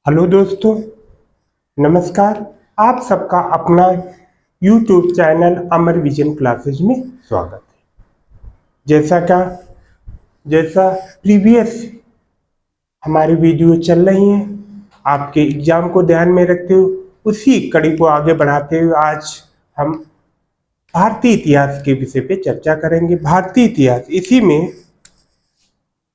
Hello दोस्तों, नमस्कार। आप सबका अपना YouTube चैनल अमर विजन क्लासेज में स्वागत है। जैसा प्रीवियस हमारी वीडियो चल रही हैं, आपके एग्जाम को ध्यान में रखते हुए उसी कड़ी को आगे बढ़ाते हुए आज हम भारतीय इतिहास के विषय पे चर्चा करेंगे। भारतीय इतिहास, इसी में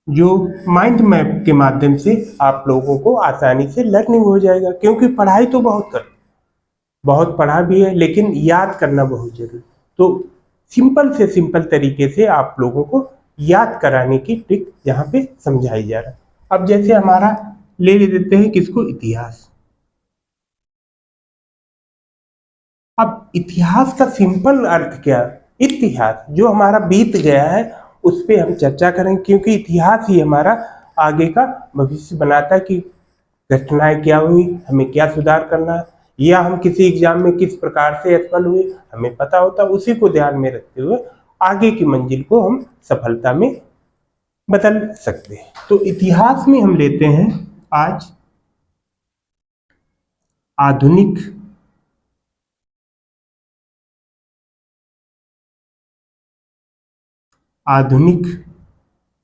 जो माइंड मैप के माध्यम से आप लोगों को आसानी से लर्निंग हो जाएगा, क्योंकि पढ़ाई तो बहुत पढ़ा भी है, लेकिन याद करना बहुत जरूरी। तो सिंपल से सिंपल तरीके से आप लोगों को याद कराने की ट्रिक यहाँ पे समझाई जा रहा है। अब जैसे हमारा ले लेते हैं किसको, इतिहास। अब इतिहास का सिंपल अर्थ क्या? इतिहास जो हमारा बीत गया है उस पर हम चर्चा करें, क्योंकि इतिहास ही हमारा आगे का भविष्य बनाता है कि घटनाएं क्या हुई, हमें क्या सुधार करना है, या हम किसी एग्जाम में किस प्रकार से असफल हुए हमें पता होता। उसी को ध्यान में रखते हुए आगे की मंजिल को हम सफलता में बदल सकते हैं। तो इतिहास में हम लेते हैं आज आधुनिक आधुनिक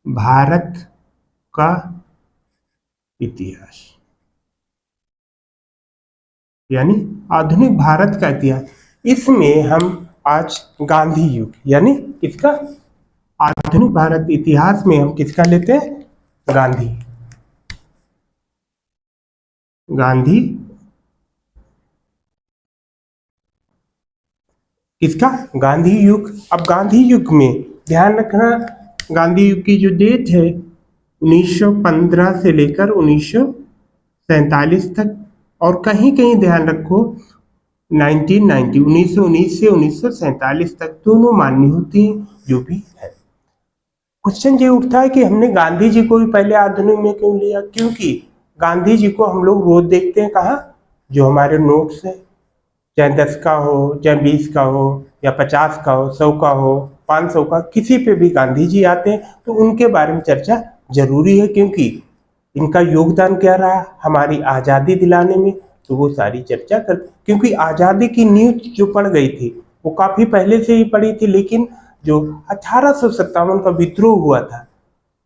भारत का इतिहास, यानी आधुनिक भारत का इतिहास। इसमें हम आज गांधी युग, यानी इसका आधुनिक भारत इतिहास में हम किसका लेते हैं? गांधी गांधी किसका? गांधी युग। अब गांधी युग में ध्यान रखना, गांधी युग की जो डेट है 1915 से लेकर 1947 तक, और कहीं कहीं ध्यान रखो 1990 1919 से 1947 तक दोनों मान्य होती हैं। जो भी है, क्वेश्चन ये उठता है कि हमने गांधी जी को भी पहले आधुनिक में क्यों लिया? क्योंकि गांधी जी को हम लोग रोज देखते हैं कहाँ, जो हमारे नोट्स हैं, चाहे 10 का हो, चाहे 20 का हो, या 50 का हो, 100 का हो, 500 का, किसी पे भी गांधी जी आते हैं तो उनके बारे में चर्चा जरूरी है, क्योंकि इनका योगदान क्या रहा हमारी आज़ादी दिलाने में। तो वो सारी चर्चा कर, क्योंकि आज़ादी की नींव जो पड़ गई थी वो काफ़ी पहले से ही पड़ी थी, लेकिन जो 1857 का विद्रोह हुआ था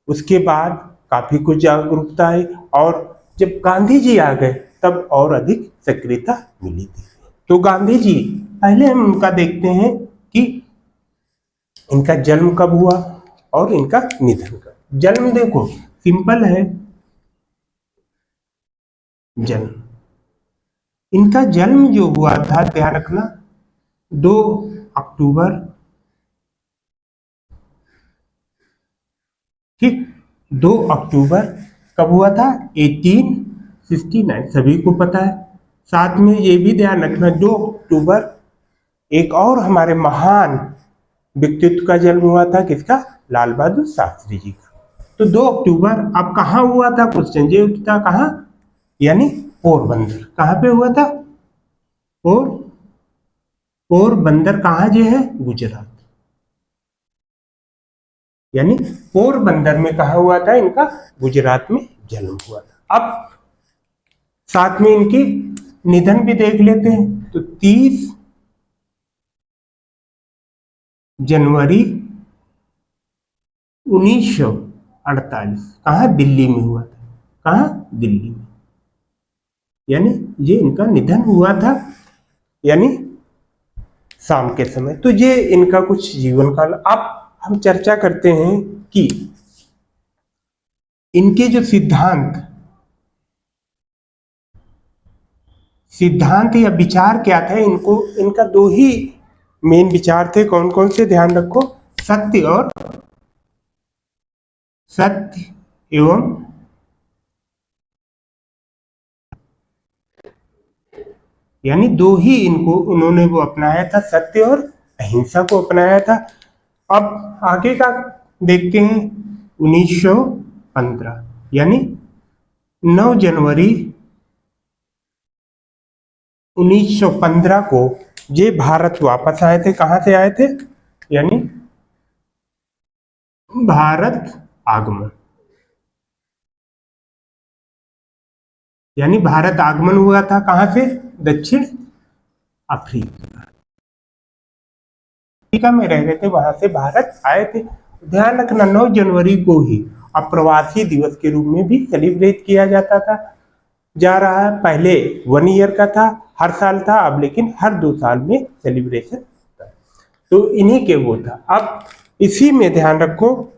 उसके बाद काफ़ी कुछ जागरूकता आई, और जब गांधी जी आ गए तब और अधिक सक्रियता मिली थी। तो गांधी जी, पहले हम उनका देखते हैं कि इनका जन्म कब हुआ और इनका निधन कब। जन्म देखो सिंपल है, जन्म, इनका जन्म जो हुआ था ध्यान रखना 2 अक्टूबर, ठीक, 2 अक्टूबर कब हुआ था? 1869, सभी को पता है। साथ में ये भी ध्यान रखना 2 अक्टूबर एक और हमारे महान व्यक्तित्व का जन्म हुआ था, किसका? लाल बहादुर शास्त्री जी का। तो 2 अक्टूबर अब कहाँ हुआ था? क्वेश्चन ये उठता, कहाँ? यानी पोरबंदर। कहाँ पे हुआ था? पोर पोरबंदर कहाँ जे है? गुजरात। यानी पोरबंदर में कहा हुआ था इनका? गुजरात में जन्म हुआ था। अब साथ में इनकी निधन भी देख लेते हैं। तो 30 जनवरी 1948 कहाँ? दिल्ली में हुआ था। कहाँ? दिल्ली में। यानी ये इनका निधन हुआ था, यानी शाम के समय। तो ये इनका कुछ जीवन काल। अब हम चर्चा करते हैं कि इनके जो सिद्धांत या विचार क्या थे, इनको इनका दो ही मेन विचार थे। कौन कौन से? ध्यान रखो, सत्य एवं यानी दो ही इनको उन्होंने वो अपनाया था, सत्य और अहिंसा को अपनाया था। अब आगे का देखते हैं। 1915 यानी 9 जनवरी 1915 को ये भारत वापस आए थे। कहाँ से आए थे? यानी भारत आगमन। यानी भारत आगमन हुआ था कहाँ से? दक्षिण अफ्रीका में रह रहे थे, वहां से भारत आए थे। ध्यान रखना 9 जनवरी को ही अप्रवासी दिवस के रूप में भी सेलिब्रेट किया जाता था जा रहा है। पहले 1 ईयर का था, हर साल था, अब लेकिन हर 2 साल में सेलिब्रेशन होता है। तो इन्हीं के वो था। अब इसी में ध्यान रखो,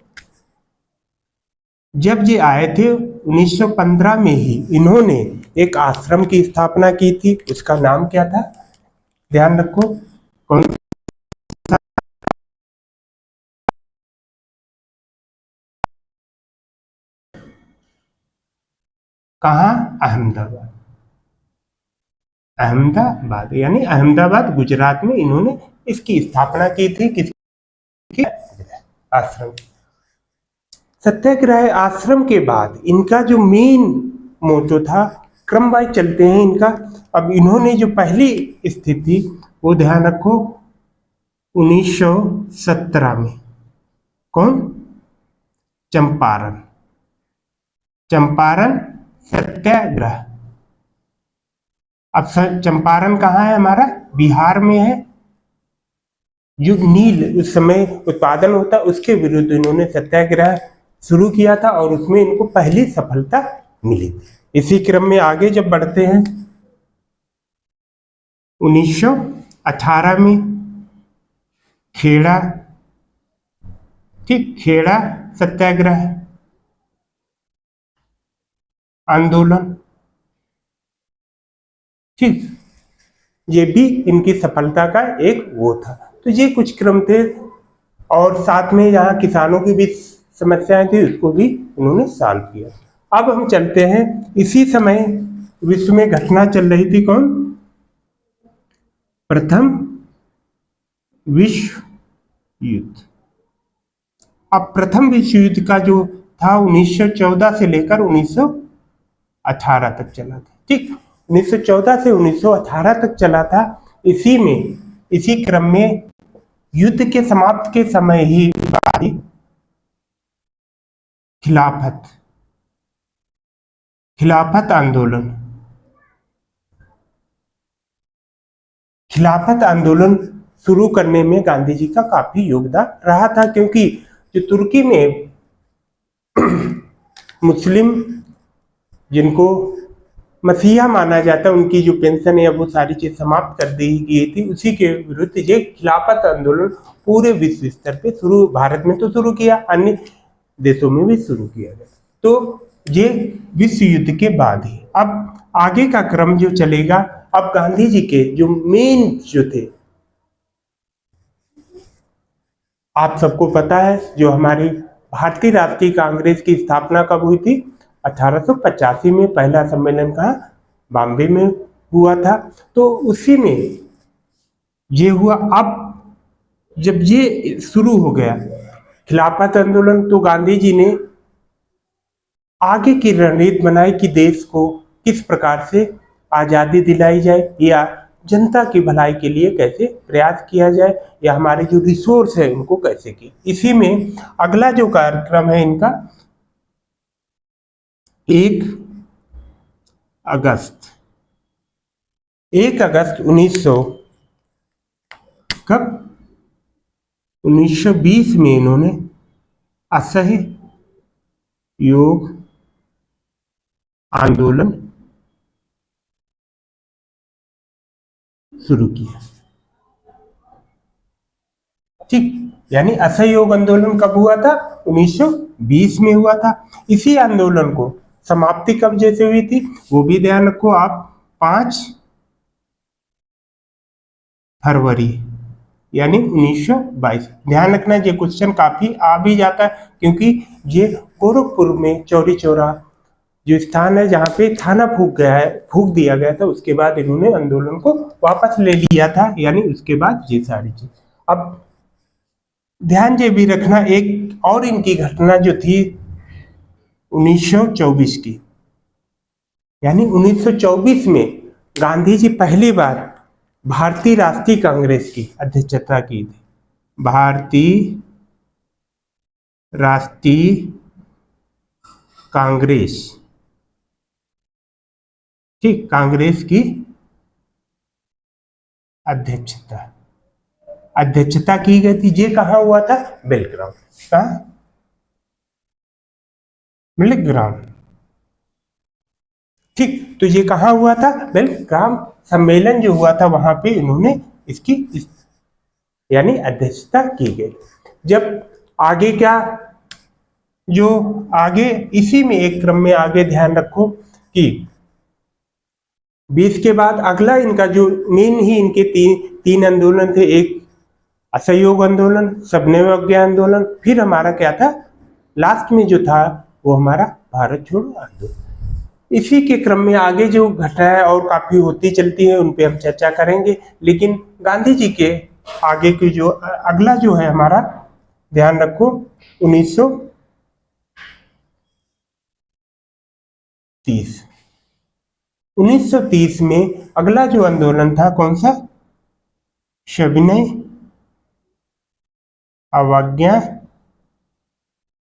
जब ये आए थे 1915 में ही इन्होंने एक आश्रम की स्थापना की थी। उसका नाम क्या था? ध्यान रखो, कौन? कहाँ? अहमदाबाद। अहमदाबाद यानी अहमदाबाद गुजरात में इन्होंने इसकी स्थापना की थी। किसकी? आश्रम। सत्याग्रह आश्रम के बाद इनका जो मेन मोटो था, क्रम वाइज चलते हैं इनका। अब इन्होंने जो पहली स्थिति, वो ध्यान रखो 1917 में। कौन? चंपारण। चंपारण सत्याग्रह। अब चंपारण कहाँ है? हमारा बिहार में है। जो नील उस समय उत्पादन होता, उसके विरुद्ध इन्होंने सत्याग्रह शुरू किया था और उसमें इनको पहली सफलता मिली थी। इसी क्रम में आगे जब बढ़ते हैं 1918 में खेड़ा, ठीक, खेड़ा सत्याग्रह आंदोलन, ठीक, ये भी इनकी सफलता का एक वो था। तो ये कुछ क्रम थे। और साथ में यहाँ किसानों की भी समस्याएं थी, उसको भी इन्होंने सॉल्व किया। अब हम चलते हैं, इसी समय विश्व में घटना चल रही थी। कौन? प्रथम विश्व युद्ध। अब प्रथम विश्व युद्ध का जो था 1914 से लेकर 1918 तक चला था, ठीक। 1914 से 1918 तक चला था। इसी में, इसी क्रम में युद्ध के समाप्त के समय ही खिलाफत खिलाफत आंदोलन खिलाफत आंदोलन शुरू करने में गांधी जी का काफी योगदान रहा था, क्योंकि जो तुर्की में मुस्लिम, जिनको मसीहा माना जाता है, उनकी जो पेंशन है वो सारी चीज समाप्त कर दी गई थी। उसी के विरुद्ध ये खिलाफत आंदोलन पूरे विश्व स्तर पे शुरू, भारत में तो शुरू किया, अन्य देशों में भी शुरू किया गया। तो ये विश्व युद्ध के बाद ही। अब आगे का क्रम जो चलेगा, अब गांधी जी के जो मेन जो थे, आप सबको पता है, जो हमारी भारतीय राष्ट्रीय कांग्रेस की स्थापना कब हुई थी? 1885 में पहला सम्मेलन कहाँ? बॉम्बे में हुआ था। तो उसी में ये हुआ। अब जब ये शुरू हो गया खिलाफत आंदोलन, तो गांधी जी ने आगे की रणनीति बनाई कि देश को किस प्रकार से आज़ादी दिलाई जाए, या जनता की भलाई के लिए कैसे प्रयास किया जाए, या हमारे जो रिसोर्स है उनको कैसे की। इसी में अगला जो कार्यक्रम है इनका 1 अगस्त 1 अगस्त 1900 कब? 1920 में इन्होंने असहयोग आंदोलन शुरू किया, ठीक। यानी असहयोग आंदोलन कब हुआ था? 1920 में हुआ था। इसी आंदोलन को समाप्ति कब जैसे हुई थी, वो भी ध्यान रखो आप, 5 फरवरी यानी 1922। ध्यान रखना, ये क्वेश्चन काफी आ भी जाता है, क्योंकि ये गोरखपुर में चौरी चौरा जो स्थान है जहाँ पे थाना फूक दिया गया था, उसके बाद इन्होंने आंदोलन को वापस ले लिया था। यानी उसके बाद ये सारी चीज। अब ध्यान ये भी रखना, एक और इनकी घटना जो थी 1924 की, यानी 1924 में गांधी जी पहली बार भारतीय राष्ट्रीय कांग्रेस की अध्यक्षता की थी। भारतीय राष्ट्रीय कांग्रेस ठीक, कांग्रेस की अध्यक्षता अध्यक्षता की गई थी। ये कहाँ हुआ था? बेलग्राम। कहाँ? बेलग्राम। ठीक, तो ये कहाँ हुआ था? बेलग्राम सम्मेलन जो हुआ था वहां पे इन्होंने यानी अध्यक्षता की गई। जब आगे क्या, जो आगे इसी में एक क्रम में आगे ध्यान रखो कि 20 के बाद अगला इनका जो मेन ही इनके तीन आंदोलन थे। एक असहयोग आंदोलन, सबने अवज्ञा आंदोलन, फिर हमारा क्या था लास्ट में जो था वो हमारा भारत छोड़ो आंदोलन। इसी के क्रम में आगे जो घटनाएं और काफी होती चलती है उन पे हम चर्चा करेंगे। लेकिन गांधी जी के आगे की जो अगला जो है हमारा, ध्यान रखो 1930 में अगला जो आंदोलन था कौन सा? सविनय अवज्ञा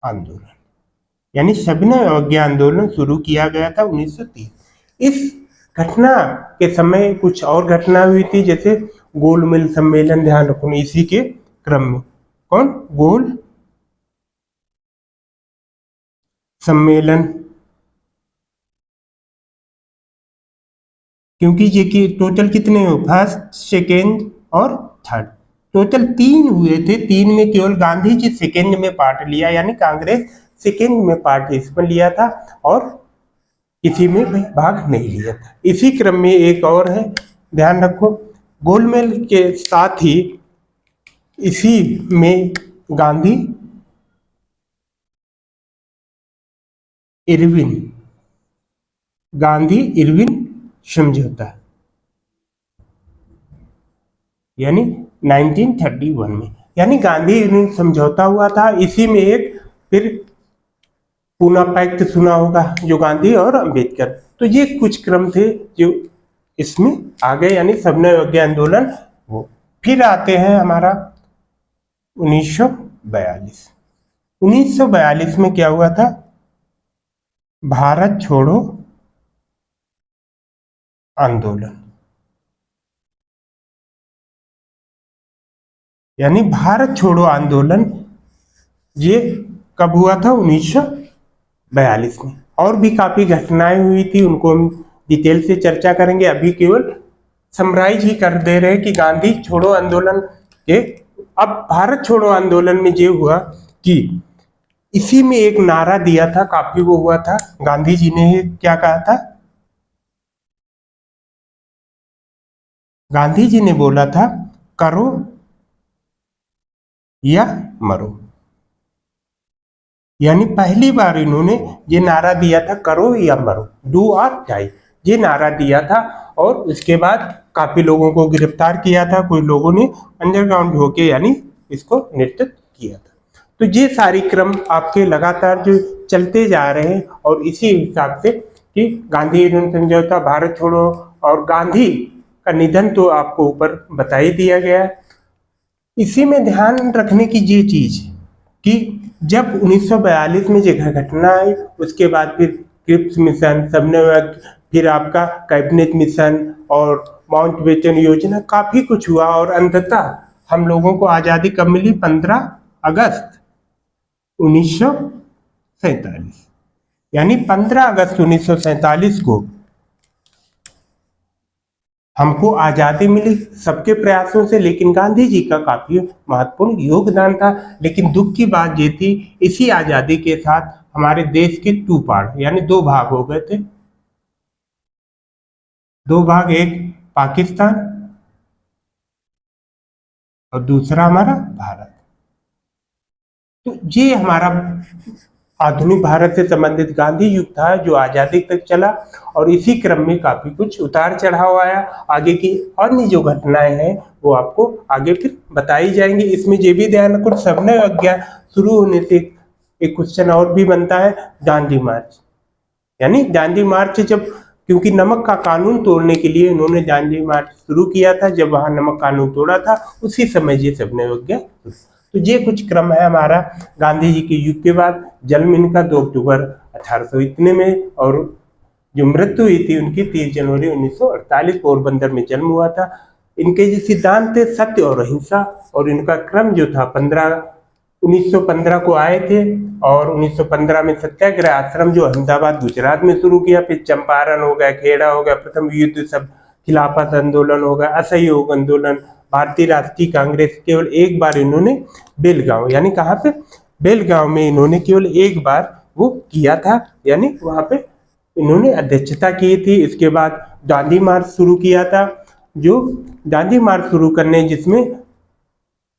आंदोलन। यानी सविनय अवज्ञा आंदोलन शुरू किया गया था 1930। इस घटना के समय कुछ और घटना हुई थी, जैसे गोल मिल सम्मेलन, ध्यान रखो इसी के क्रम में। कौन? गोल सम्मेलन। क्योंकि ये कि टोटल कितने हो, फर्स्ट सेकेंड और थर्ड, टोटल 3 हुए थे। 3 में केवल गांधी जी सेकेंड में पार्ट लिया, यानी कांग्रेस सेकेंड में पार्ट इसमें लिया था और किसी में भी भाग नहीं लिया था। इसी क्रम में एक और है, ध्यान रखो, गोलमेल के साथ ही इसी में गांधी इरविन समझौता, यानी 1931 में, यानी गांधी इरविन समझौता हुआ था। इसी में एक फिर पूना पैक्ट सुना होगा, जो गांधी और अंबेडकर। तो ये कुछ क्रम थे जो इसमें आ गए, यानी सबने अवज्ञा आंदोलन। वो फिर आते हैं हमारा 1942। 1942 में क्या हुआ था? भारत छोड़ो आंदोलन। यानी भारत छोड़ो आंदोलन ये कब हुआ था? 1942 में। और भी काफी घटनाएं हुई थी, उनको हम डिटेल से चर्चा करेंगे। अभी केवल समराइज ही कर दे रहे कि गांधी छोड़ो आंदोलन के। अब भारत छोड़ो आंदोलन में ये हुआ कि इसी में एक नारा दिया था, काफी वो हुआ था। गांधी जी ने क्या कहा था? गांधी जी ने बोला था, करो या मरो। यानी पहली बार इन्होंने ये नारा दिया था, करो या मरो, डू और डाई, ये नारा दिया था। और उसके बाद काफी लोगों को गिरफ्तार किया था, कुछ लोगों ने अंडरग्राउंड होके यानी इसको नेतृत्व किया था। तो ये सारी क्रम आपके लगातार जो चलते जा रहे हैं, और इसी हिसाब से कि गांधी इरविन समझौता, भारत छोड़ो और गांधी का निधन तो आपको ऊपर बता ही दिया गया है। इसी में ध्यान रखने की ये चीज कि जब 1942 में जो घटना आई, उसके बाद फिर क्रिप्स मिशन, सबने, फिर आपका कैबिनेट मिशन और माउंटबेटन योजना, काफी कुछ हुआ। और अंततः हम लोगों को आजादी कब मिली? 15 अगस्त 1947। यानी 15 अगस्त 1947 को हमको आजादी मिली सबके प्रयासों से। लेकिन गांधी जी का काफी महत्वपूर्ण योगदान था। लेकिन दुख की बात ये थी, इसी आजादी के साथ हमारे देश के 2 पार्ट यानी 2 भाग हो गए थे। 2 भाग, एक पाकिस्तान और दूसरा हमारा भारत। तो ये हमारा आधुनिक भारत से संबंधित गांधी युग था, जो आजादी तक चला। और इसी क्रम में काफी कुछ उतार चढ़ाव आया। आगे की अन्य जो घटनाएं हैं वो आपको आगे फिर बताई जाएंगी। इसमें ये भी ध्यान रखो, सबने अज्ञा शुरू होने से एक क्वेश्चन और भी बनता है, दांडी मार्च। यानी दांडी मार्च जब, क्योंकि नमक का कानून तोड़ने के लिए इन्होंने दांडी मार्च शुरू किया था, जब वहां नमक कानून तोड़ा था उसी समय ये सबने अज्ञा। तो ये कुछ क्रम है हमारा गांधी जी के युग के बाद। जन्म इनका 2 अक्टूबर 1800 इतने में, और जो मृत्यु हुई थी उनकी 30 जनवरी 1948 पोरबंदर में जन्म हुआ था। इनके जो सिद्धांत थे सत्य और अहिंसा, और इनका क्रम जो था 1915 को आए थे और 1915 में सत्याग्रह आश्रम जो अहमदाबाद गुजरात में शुरू किया, फिर चंपारण हो गया, खेड़ा हो गया, प्रथम युद्ध सब, खिलाफत आंदोलन हो गया, असहयोग आंदोलन, भारतीय राष्ट्रीय कांग्रेस। केवल एक बार इन्होंने बेलगांव, यानी कहाँ पे, बेलगांव में इन्होंने केवल एक बार वो किया था, यानी वहां पे इन्होंने अध्यक्षता की थी। इसके बाद दांडी मार्च शुरू किया था, जो दांडी मार्च शुरू करने जिसमें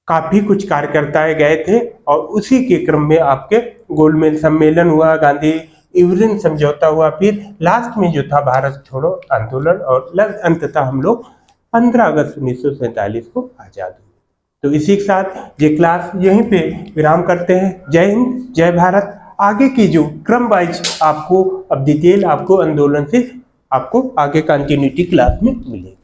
काफी कुछ कार्यकर्ताएं गए थे, और उसी के क्रम में आपके गोलमेज सम्मेलन हुआ, गांधी इवरिन समझौता हुआ, फिर लास्ट में जो था भारत छोड़ो आंदोलन, और अंततः हम लोग 15 अगस्त 1947 को आजाद हुए। तो इसी के साथ ये क्लास यहीं पे विराम करते हैं। जय हिंद, जय भारत। आगे की जो क्रम वाइज आपको अब डिटेल आपको आंदोलन से आपको आगे कंटिन्यूटी क्लास में मिलेगी।